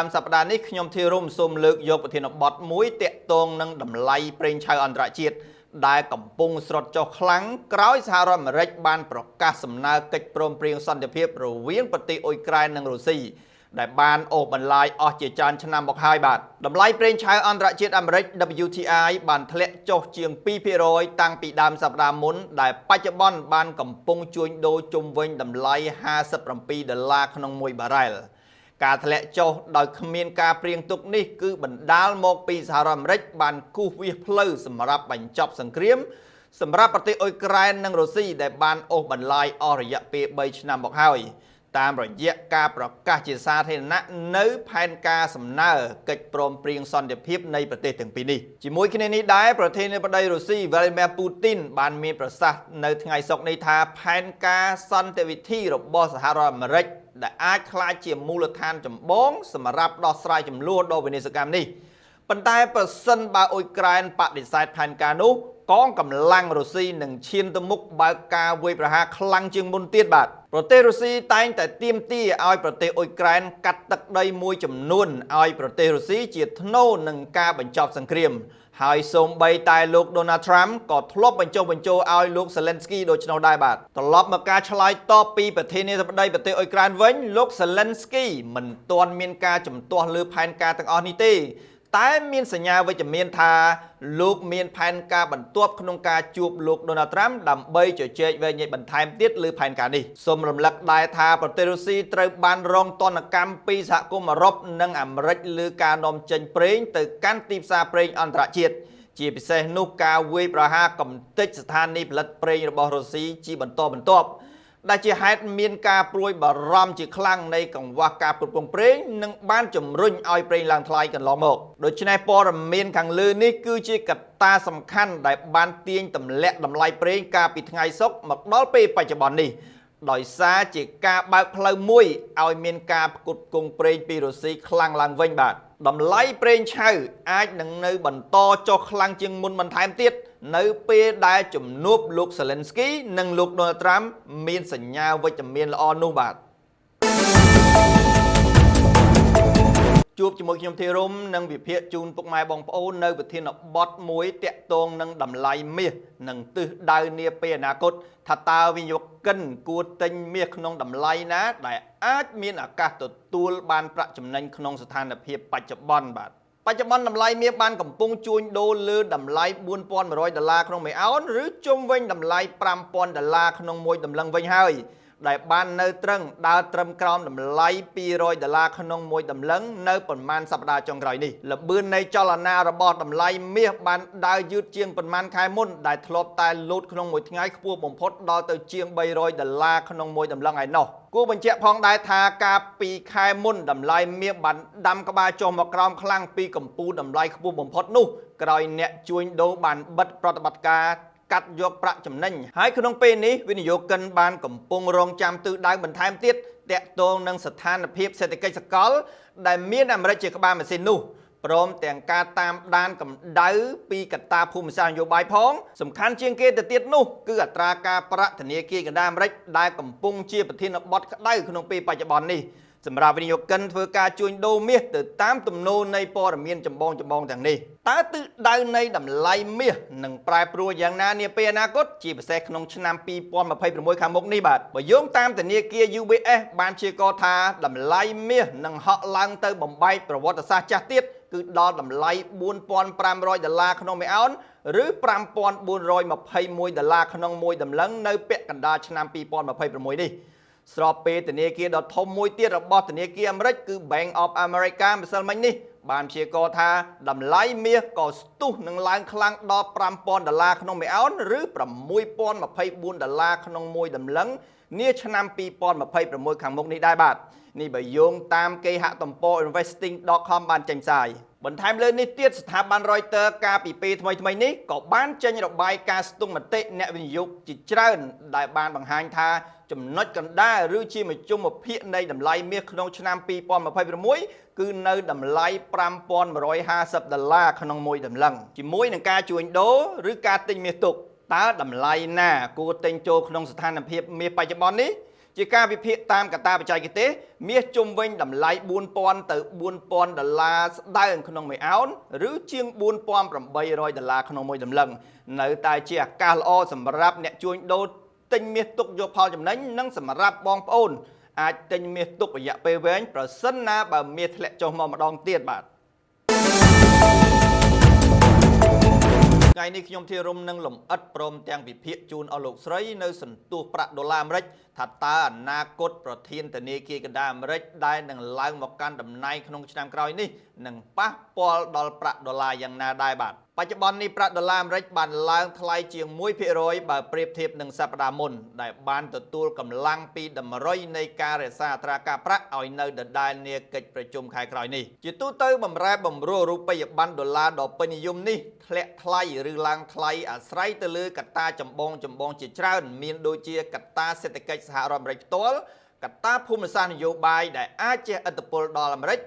ដើមសប្តាហ៍នេះខ្ញុំធីរុំសូមលើកយកប្រធានបទមួយទាក់ទងនឹងតម្លៃប្រេងឆៅអន្តរជាតិដែលកំពុងស្រុតចុះខ្លាំងក្រោយសហរដ្ឋអាមេរិកបានប្រកាសសំណើកិច្ចព្រមព្រៀងសន្តិភាពរវាងប្រទេសអ៊ុយក្រែននិងរុស្ស៊ីដែលបានអូសបន្លាយអស់ជាច្រើនឆ្នាំមកហើយបាទតម្លៃប្រេងឆៅអន្តរជាតិអាមេរិក WTI បានធ្លាក់ចុះជាង 2% តាំងពីដើមសប្តាហ៍មុនដែលបច្ចុប្បន្នបានកំពុងជួញដូរជុំវិញតម្លៃ$57ក្នុង1បារ៉ែលការធ្លាក់ចុះដោយគ្មានការព្រៀងទុកនេះគឺបណ្ដាលមកពីសហរដ្ឋអាមេរិកបានគូសវាសផ្លូវសម្រាប់បញ្ចប់សង្គ្រាមសម្រាប់ប្រទេសអ៊ុយក្រែននិងរុស្ស៊ីដែលបានអូសបន្លាយអស់រយៈពេល3ឆ្នាំមកហើយតាមរយៈការប្រកាសជាសាធារណៈនៅផែនការសំណើកិច្ចព្រមព្រៀងសន្តិភាពនៃប្រទេសទាំងពីរនេះជាមួយគ្នានេះដែរប្រធានាធិបតីរុស្ស៊ី Vladimir Putin បានមានប្រសាសន៍នៅថ្ងៃសុក្រនេះថាផែនការសន្តិវិធីរបស់សហរដ្ឋអាមេរិកដែលអាចក្លាយជាមូលដ្ឋានចម្បងសម្រាប់ដោះស្រាយចំនួនដ៏វិនាសកម្មនេះប៉ុន្តែប្រសិនបើអ៊ុយក្រែនបដិសេធផែនការនោះកងកម្លាំងរុស្ស៊ីនឹងឈានទៅមុខបើកការវាយប្រហារខ្លាំងជាងមុនទៀតបាទប្រទេសរុស្ស៊ីតែងតែទាមទារឲ្យប្រទេសអ៊ុយក្រែនកាត់ទឹកដីមួយចំនួនឲ្យប្រទេសរុស្ស៊ីជាថ្នូរនឹងការបញ្ចប់សង្គ្រាមហើយសូម្បីតែលោក Donald Trump ក៏ធ្លាប់បញ្ចុះបញ្ចូលឲ្យលោក Zelensky ដូច្នោះដែរបាទត្រឡប់មកការឆ្លើយតបពីប្រធានាធិបតីប្រទេសអ៊ុយក្រែនវិញលោក Zelensky មិនទាន់មានការជំទាស់លើផែនការទាំងអស់នេះទេតែមានសញ្ញាវិជ្ជមានថាលោកមានផែនការបន្ទាប់ក្នុងការជួបលោក Donald Trump ដើម្បីជជែកវែងញែកបន្ថែមទៀតលើផែនការនេះសូមរំលឹកដែរថាប្រទេសរុស្ស៊ីត្រូវបានរងទណ្ឌកម្មពីសហគមន៍អឺរ៉ុបនិងអាមេរិកលើការនាំចេញប្រេងទៅកាន់ទីផ្សារប្រេងអន្តរជាតិជាពិសេសនោះការវាយប្រហារកំទេចស្ថានីយផលិតប្រេងរបស់រុស្ស៊ីជាបន្តបន្ទាប់ដែលជាហេតុមានការព្រួយបារម្ភជាខ្លាំងនៃកង្វះការផ្គត់ផ្គង់ប្រេងនិងបានជំរុញឲ្យប្រេងឡើងថ្លៃកន្លងមកដូច្នេះព័ត៌មានខាងលើនេះគឺជាកត្តាសំខាន់ដែលបានទាញទម្លាក់តម្លៃប្រេងកាលពីថ្ងៃសុក្រមកដល់ពេលបច្ចុប្បន្ននេះដោយសារជាការបើកផ្លូវមួយឲ្យមានការផ្គត់ផ្គង់ប្រេងពីរុស្ស៊ីខ្លាំងឡើងវិញបាទតម្លៃប្រេងឆៅអាចនឹងនៅបន្តចុះខ្លាំងជាងមុនបន្ថែមទៀតនៅពេលដែលជំនួបលោក Zelensky និងលោក Donald Trump មានសញ្ញាវិជ្ជមានល្អនោះបាទជួបជាមួយខ្ញុំធីរុំនិងវិភាគជូនពុកម៉ែបងប្អូននៅប្រធានបទមួយតាក់ទងនឹងតម្លៃមាសនិងទិសដៅនាពេលអនាគតថាតើវិនិយោគិនគួរទិញមាសក្នុងតម្លៃណាដែលអាចមានឱកាសទទួលបានប្រាក់ចំណេញក្នុងស្ថានភាពបច្ចុប្បន្នបាទបច្ចុប្បន្នតម្លៃមាសបានកំពុងជួញដូរលើតម្លៃ$4,100ក្នុង1អោនឬជុំវិញតម្លៃ$5,000ក្នុង1តម្លឹងវិញហើយដែលបាននៅត្រឹងដើរត្រឹមក្រោមតម្លៃ$200ក្នុង1តម្លឹងនៅប្រមាណសប្តាហ៍ចុងក្រោយនេះល្បឿននៃចលនារបស់តម្លៃមាសបានដើរយឺតជាងប្រមាណខែមុនដែលធ្លាប់តែលោតក្នុងមួយថ្ងៃខ្ពស់បំផុតដល់ទៅជាង$300ក្នុង1តម្លឹងឯណោះគួរបញ្ជាក់ផងដែរថាកាលពីខែមុនតម្លៃមាសបានដាំក្បាលចុះមកក្រោមខ្លាំងពីកម្ពូលតម្លៃខ្ពស់បំផុតនោះក្រោយអ្នកជួញដូរបានបិទប្រតិបត្តិការកាត់យកប្រាក់ចំណេញហើយក្នុងពេលនេះវិនិយោគិនបានកំពុងរងចាំទិសដៅបន្ថែមទៀតតាក់ទងនឹងស្ថានភាពសេដ្ឋកិច្ចសកលដែលមានអាមេរិកជាក្បាលម៉ាស៊ីននោះព្រមទាំងការតាមដានកម្ដៅពីកត្តាភូមិសាស្ត្រនយោបាយផងសំខាន់ជាងគេទៅទៀតនោះគឺអត្រាការប្រាក់ធនាគារកណ្ដាលអាមេរិកដែលកំពុងជាប្រធានបទក្តៅក្នុងពេលបច្ចុប្បន្ននេះសម្រាប់វិនិយោគិនធ្វើការជួញដូរមាសទៅតាមទំនោរនៃព័ត៌មានចម្បងទាំងនេះតើទិសដៅនៃតម្លៃមាសនឹងប្រែប្រួលយ៉ាងណានាពេលអនាគតជាពិសេសក្នុងឆ្នាំ2026ខាងមុខនេះបាទបើយោងតាមធនាគារ UBS បានព្យាករណ៍ថាតម្លៃមាសនឹងហក់ឡើងទៅបំបែកប្រវត្តិសាស្ត្រចាស់ទៀតគឺដល់តម្លៃ$4,500ក្នុង1អោនឬ$5,421ក្នុង1តម្លឹងនៅពាក់កណ្ដាលឆ្នាំ2026នេះស្របពេលធនាគារដ៏ធំមួយទៀតរបស់ធនាគារអាមេរិកគឺ Bank of America ម្សិលមិញនេះបានព្យាករណ៍ថាតម្លៃមាសក៏ស្ទុះនឹងឡើងខ្លាំងដល់$5,000ក្នុង1អោនឬ$6,024ក្នុង1តម្លឹងនាឆ្នាំ2026ខាងមុខនេះដែរបាទនេះបើយោងតាមគេហទំព័រ investing.com បានចេញផ្សាយបន្ថែមលើនេះទៀតស្ថាប័ន Reuters កាលពីពេលថ្មីនេះក៏បានចេញរបាយការណ៍ស្ទង់មតិអ្នកវិនិយោគជាច្រើនដែលបានបង្ហាញថាចំណុចកណ្ដាលឬជាមជ្ឈមភាគនៃតម្លៃមាសក្នុងឆ្នាំ2026គឺនៅតម្លៃ$5,150ក្នុង1តម្លឹងជាមួយនឹងការជួញដូរឬការទិញមាសទុកតើតម្លៃណាគួរទិញចូលក្នុងស្ថានភាពមាសបច្ចុប្បន្ននេះ ជាការវិភាគតាមកត្តាបច្ចេកទេសមាសជុំវិញតម្លៃ 4,000 ទៅ 4,000 ដុល្លារស្ដើងក្នុងមួយអោនឬជាង 4,800 ដុល្លារក្នុងមួយតម្លឹងនៅតែជាឱកាសល្អសម្រាប់អ្នកជួញដូរទិញមាសទុកយកផលចំណេញនិងសម្រាប់បងប្អូនអាចទិញមាសទុករយៈពេលវែងប្រសិនណាបើមាសធ្លាក់ចុះមកម្ដងទៀតបាទថ្ងៃនេះខ្ញុំធីរុំនឹងលំអិតព្រមទាំងវិភាគជូនអស់លោកស្រីនៅសន្ទុះប្រាក់ដុល្លារអាមេរិកថាតើអនាគតប្រធានធនាគារកណ្ដាលអាមេរិកដែលនឹងឡើងមកកាន់តំណែងក្នុងឆ្នាំក្រោយនេះនឹងប៉ះពាល់ដល់ប្រាក់ដុល្លារយ៉ាងណាដែរបាទបច្ចុប្បន្ននេះប្រាក់ដុល្លារអាមេរិកបានឡើងថ្លៃជាង 1% បើប្រៀបធៀបនឹងសប្តាហ៍មុនដែលបានទទួលកម្លាំងពីតម្រុយនៃការរក្សាអត្រាការប្រាក់ឲ្យនៅដដែលនាកិច្ចប្រជុំខែក្រោយនេះជាទូទៅបម្រែបម្រួលរូបិយប័ណ្ណដុល្លារដ៏ពេញនិយមនេះធ្លាក់ថ្លៃឬឡើងថ្លៃអាស្រ័យទៅលើកត្តាចម្បងជាច្រើនមានដូចជាកត្តាសេដ្ឋកិច្ចសហរដ្ឋអាមេរិកផ្ទាល់កត្តាភូមិសាស្ត្រនយោបាយដែលអាចជះឥទ្ធិពលដល់អាមេរិក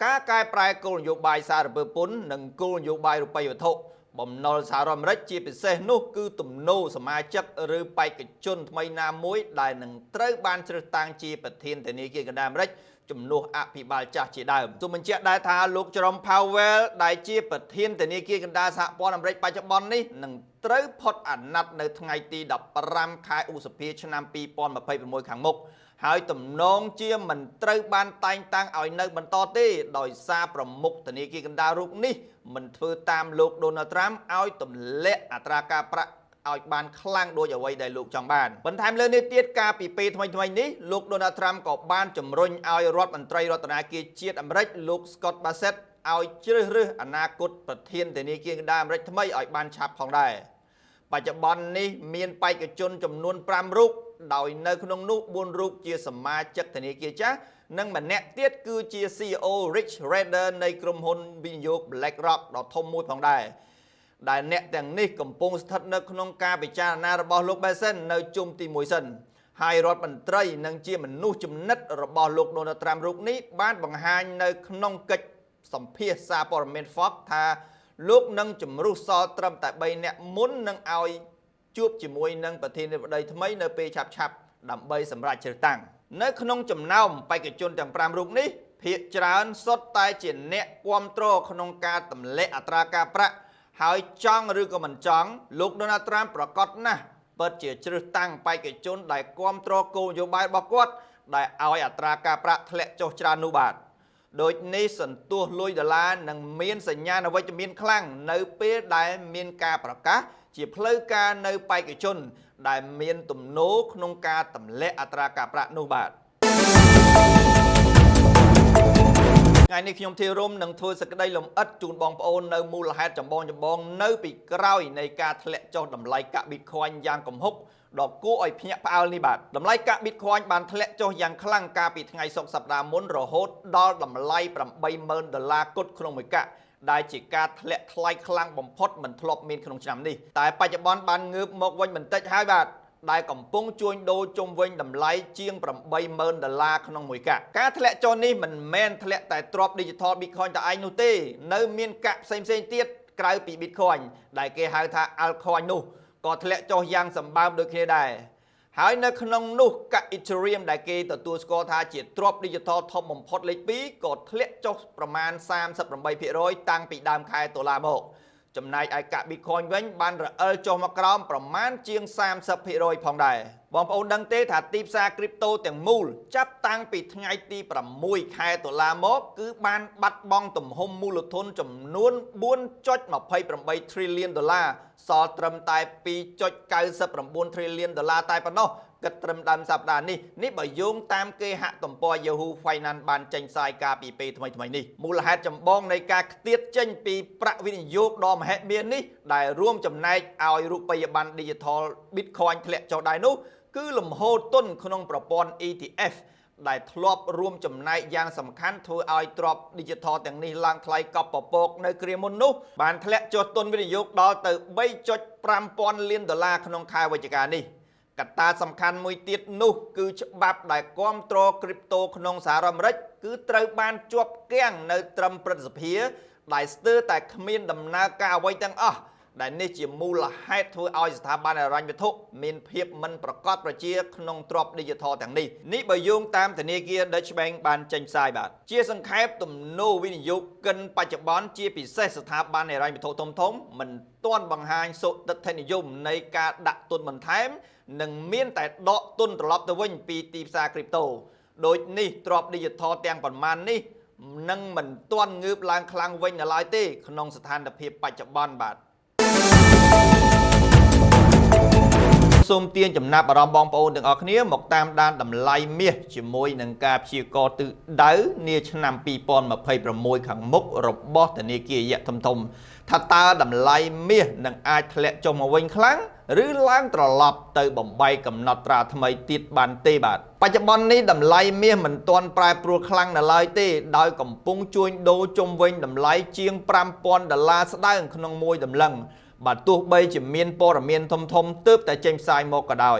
ការកែប្រែគោលនយោបាយសារពើពន្ធនិងគោលនយោបាយរូបិយវត្ថុបំណុលសហរដ្ឋអាមេរិកជាពិសេសនោះគឺទំនោរសមាជិកឬបេក្ខជនថ្មីណាមួយដែលនឹងត្រូវបានជ្រើសតាំងជាប្រធានធនាគារកណ្ដាលអាមេរិកជំនួសអភិបាលចាស់ជាដើមសូមបញ្ជាក់ដែរថាលោក Jerome Powell ដែលជាប្រធានធនាគារកណ្ដាលសហព័ន្ធអាមេរិកបច្ចុប្បន្ននេះនឹងត្រូវផុតអាណត្តិនៅថ្ងៃទី15ខែឧសភាឆ្នាំ2026ខាងមុខហើយទំនងជាមិនត្រូវបានតែងតាំងឲ្យនៅបន្តទេដោយសារប្រមុខធនាគារកណ្ដាលរូបនេះមិនធ្វើតាមលោក Donald Trump ឲ្យទម្លាក់អត្រាការប្រាក់ឲ្យបានខ្លាំងដូចអ្វីដែលលោកចង់បានបន្ថែមលើនេះទៀតការពីពេលថ្មីៗនេះលោក Donald Trump ក៏បានជំរុញឲ្យរដ្ឋមន្ត្រីរដ្ឋាភិបាលជាតិអាមេរិកលោក Scott Bassett ឲ្យជ្រើសរើសអនាគតប្រធានធនាគារកណ្ដាលអាមេរិកថ្មីឲ្យបានឆាប់ផងដែរបច្ចុប្បន្ននេះមានបេក្ខជនចំនួន5រូបដោយនៅក្នុងនោះ4រូបជាសមាជិកធនាគារចាស់និងម្នាក់ទៀតគឺជា CEO Rich Rader នៃក្រុមហ៊ុនវិនិយោគ BlackRock ដ៏ធំមួយផងដែរដែលអ្នកទាំងនេះកំពុងស្ថិតនៅក្នុងការពិចារណារបស់លោក Bassett នៅជុំទី1សិនហើយរដ្ឋមន្ត្រីនិងជាមនុស្សចំណិតរបស់លោក Donald Trump រូបនេះបានបង្ហាញនៅក្នុងកិច្ចសម្ភាសន៍សារព័ត៌មាន Fox ថាលោកនឹងជំរុះសល់ត្រឹមតែ3នាក់មុននឹងឲ្យជួបជាមួយនឹងប្រធានាធិបតីថ្មីនៅពេលឆាប់ៗដើម្បីសម្រេចជ្រើសតាំងនៅក្នុងចំណោមបេក្ខជនទាំង5រូបនេះភាគច្រើនសុទ្ធតែជាអ្នកគាំទ្រក្នុងការទម្លាក់អត្រាការប្រាក់ហើយចង់ឬក៏មិនចង់លោក Donald Trump ប្រកាសណាស់ពិតជាជ្រើសតាំងបេក្ខជនដែលគាំទ្រគោលនយោបាយរបស់គាត់ដែលឲ្យអត្រាការប្រាក់ធ្លាក់ចុះច្រើននោះបាទដូចនេះសន្ទុះលុយដុល្លារនឹងមានសញ្ញាណវិជ្ជមានខ្លាំងនៅពេលដែលមានការប្រកាសជាផ្លូវការនៅបេក្ខជនដែលមានទំនោរក្នុងការទម្លាក់អត្រាការប្រាក់នោះបាទថ្ងៃនេះខ្ញុំធីរុំនឹងធ្វើសេចក្តីលម្អិតជូនបងប្អូននៅមូលហេតុចម្បងនៅពីក្រោយនៃការធ្លាក់ចុះតម្លៃកាក់ Bitcoin យ៉ាងគំហុកដ៏គួរឲ្យភ្ញាក់ផ្អើលនេះបាទតម្លៃកាក់ Bitcoin បានធ្លាក់ចុះយ៉ាងខ្លាំងកាលពីថ្ងៃសុក្រសប្តាហ៍មុនរហូតដល់តម្លៃ $80,000 គត់ក្នុងមួយកាក់ដែលជាការធ្លាក់ថ្លៃខ្លាំងបំផុតមិនធ្លាប់មានក្នុងឆ្នាំនេះតែបច្ចុប្បន្នបានងើបមកវិញបន្តិចហើយបាទដែលកំពុងជួញដូរជុំវិញតម្លៃជាង$80,000ក្នុងមួយកាក់ការធ្លាក់ចុះនេះមិនមែនធ្លាក់តែទ្រព្យ Digital Bitcoin តែឯងនោះទេនៅមានកាក់ផ្សេងទៀតក្រៅពី Bitcoin ដែលគេហៅថា Altcoin នោះក៏ធ្លាក់ចុះយ៉ាងសម្បើមដូចគ្នាដែរហើយនៅក្នុងនោះកាក់ Ethereum ដែលគេទទួលស្គាល់ថាជាទ្រព្យ Digital ធំបំផុតលេខ2ក៏ធ្លាក់ចុះប្រមាណ 38% តាំងពីដើមខែតុលាមកចំណែកឯកាក់ Bitcoin វិញបានរអិលចុះមកក្រោមប្រមាណជាង 30% ផងដែរបងប្អូនដឹងទេថាទីផ្សារ Crypto ទាំងមូលចាប់តាំងពីថ្ងៃទី6ខែតុលាមកគឺបានបាត់បង់ទំហំមូលធនចំនួន $4.28 trillion សល់ត្រឹមតែ $2.99 trillion តែប៉ុណ្ណោះគិតត្រឹមដើមសប្តាហ៍នេះបើយោងតាមគេហទំព័រ Yahoo Finance បានចេញផ្សាយកាលពីពេលថ្មីនេះមូលហេតុចម្បងនៃការខ្ទាតចេញពីប្រាក់វិនិយោគដ៏មហិមានេះដែលរួមចំណែកឲ្យរូបិយប័ណ្ណ Digital Bitcoin ធ្លាក់ចុះដែរនោះគឺលំហូរទុនក្នុងប្រព័ន្ធ ETF ដែលធ្លាប់រួមចំណែកយ៉ាងសំខាន់ធ្វើឲ្យទ្រព្យ Digital ទាំងនេះឡើងថ្លៃកប់ពពកនៅគ្រាមុននោះបានធ្លាក់ចុះទុនវិនិយោគដល់ទៅ $3.5 លានក្នុងខែវិច្ឆិកានេះកត្តាសំខាន់មួយទៀតនោះគឺច្បាប់ដែលគាំទ្រ Crypto ក្នុងសហរដ្ឋអាមេរិកគឺត្រូវបានជាប់គាំងនៅត្រឹមព្រឹទ្ធសភាដែលស្ទើរតែគ្មានដំណើរការអ្វីទាំងអស់ ដែលនេះជាមូលហេតុធ្វើឲ្យស្ថាប័នហិរញ្ញវត្ថុមានភាពមិនប្រកបប្រជាក្នុងទ្រព្យ Digital ទាំងនេះបើយោងតាមធនាគារ Deutsche Bank បានចេញផ្សាយបាទជាសង្ខេបទំនោរវិនិយោគិនបច្ចុប្បន្នជាពិសេសស្ថាប័នហិរញ្ញវត្ថុធំៗមិនទាន់បង្ហាញសុទិដ្ឋិនិយមនៃការដាក់ទុនបន្ថែមនិងមានតែដកទុនត្រឡប់ទៅវិញពីទីផ្សារ Crypto ដូចនេះទ្រព្យ Digital ទាំងប៉ុន្មាននេះនឹងមិនទាន់ងើបឡើងខ្លាំងវិញនៅឡើយទេក្នុងស្ថានភាពបច្ចុប្បន្នបាទសូមទាញចំណាប់អារម្មណ៍បងប្អូនទាំងអស់គ្នាមកតាមដានតម្លៃមាសជាមួយនឹងការព្យាករណ៍ទិសដៅនាឆ្នាំ2026ខាងមុខរបស់ធនាគារយក្សធំថាតើតម្លៃមាសនឹងអាចធ្លាក់ចុះមកវិញខ្លាំងឬឡើងត្រឡប់ទៅបំបីកំណត់ត្រាថ្មីទៀតបានទេបាទបច្ចុប្បន្ននេះតម្លៃមាសមិនទាន់ប្រែប្រួលខ្លាំងនៅឡើយទេដោយកំពុងជួញដូរជុំវិញតម្លៃជាង$5,000ស្ដើងក្នុងមួយតម្លឹងបាទទោះបីជាមានព័ត៌មានធំទើបតែចេញផ្សាយមកក៏ដោយ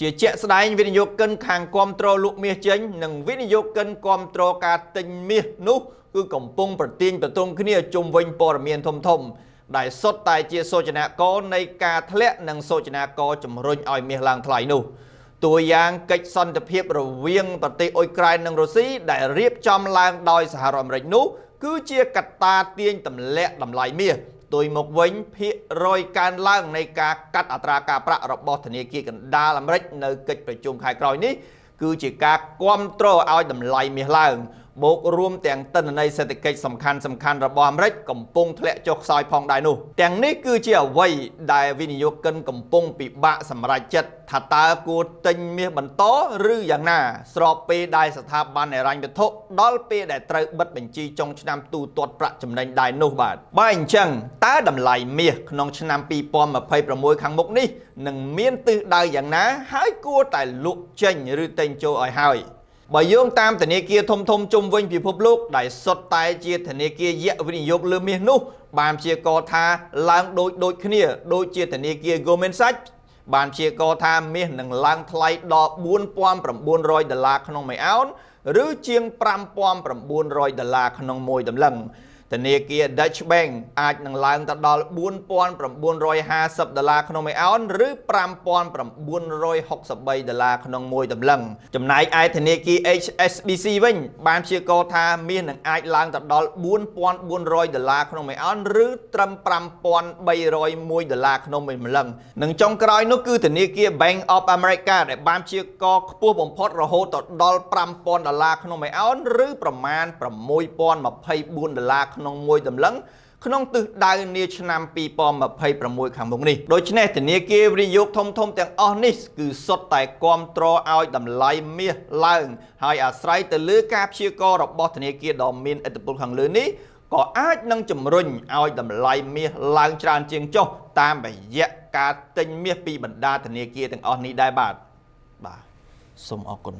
ជាជាក់ស្ដែងវិនិយោគិនខាងគាំទ្រលក់មាសចេញនិងវិនិយោគិនគាំទ្រការទិញមាសនោះគឺកំពុងប្រទាញប្រទង់គ្នាជុំវិញព័ត៌មានធំដែលសុទ្ធតែជាសូចនាករនៃការធ្លាក់និងសូចនាករជំរុញឲ្យមាសឡើងថ្លៃនោះតួយ៉ាងកិច្ចសន្តិភាពរវាងប្រទេសអ៊ុយក្រែននិងរុស្ស៊ីដែលរៀបចំឡើងដោយសហរដ្ឋអាមេរិកនោះគឺជាកត្តាទាញទម្លាក់តម្លៃមាសផ្ទុយមកវិញភាគរយកើនឡើងនៃការកាត់អត្រាការប្រាក់របស់ធនាគារកណ្ដាលអាមេរិកនៅកិច្ចប្រជុំខែក្រោយនេះគឺជាការគាំទ្រឲ្យតម្លៃមាសឡើងបូករួមទាំងទិន្នន័យសេដ្ឋកិច្ចសំខាន់របស់អាមេរិកកំពុងធ្លាក់ចុះខ្សោយផងដែរនោះទាំងនេះគឺជាអ្វីដែលវិនិយោគិនកំពុងពិបាកសម្រេចចិត្តថាតើគួរទិញមាសបន្តឬយ៉ាងណាស្របពេលដែលស្ថាប័នហិរញ្ញវត្ថុដល់ពេលដែលត្រូវបិទបញ្ជីចុងឆ្នាំទូទាត់ប្រាក់ចំណេញដែរនោះបាទបើអញ្ចឹងតើតម្លៃមាសក្នុងឆ្នាំ2026ខាងមុខនេះនឹងមានទិសដៅយ៉ាងណាហើយគួរតែលក់ចេញឬទិញចូលឲ្យហើយបើយោងតាមធនាគារធំជុំវិញពិភពលោកដែលសុទ្ធតែជាធនាគារយក្សវិនិយោគលើមាសនោះបានព្យាករណ៍ថាឡើងដូចគ្នាដូចជាធនាគារ Goldman Sachs បានព្យាករណ៍ថាមាសនឹងឡើងថ្លៃដល់$4,900ក្នុងមួយអោនឬជាង$5,900ក្នុងមួយតម្លឹងធនាគារ Deutsche Bank អាចនឹងឡើងទៅដល់$4,950ក្នុងមួយអោនឬ$5,963ក្នុងមួយតម្លឹងចំណែកឯធនាគារ HSBC វិញបានព្យាករណ៍ថាមាសនឹងអាចឡើងទៅដល់$4,400ក្នុងមួយអោនឬត្រឹម$5,301ក្នុងមួយតម្លឹងនិងចុងក្រោយនោះគឺធនាគារ Bank of America ដែលបានព្យាករណ៍ខ្ពស់បំផុតរហូតដល់$5,000ក្នុងមួយអោនឬប្រមាណ$6,024ក្នុងមួយតម្លឹងក្នុងទិសដៅនាឆ្នាំ2026ខាងមុខនេះដូច្នេះធនាគារវិនិយោគធំទាំងអស់នេះគឺសុទ្ធតែគាំទ្រឲ្យតម្លៃមាសឡើងហើយអាស្រ័យទៅលើការព្យាករណ៍របស់ធនាគារដ៏មានឥទ្ធិពលខាងលើនេះក៏អាចនឹងជំរុញឲ្យតម្លៃមាសឡើងច្រើនជាងចុះតាមរយៈការទិញមាសពីបណ្ដាធនាគារទាំងអស់នេះដែរបាទសូមអរគុណ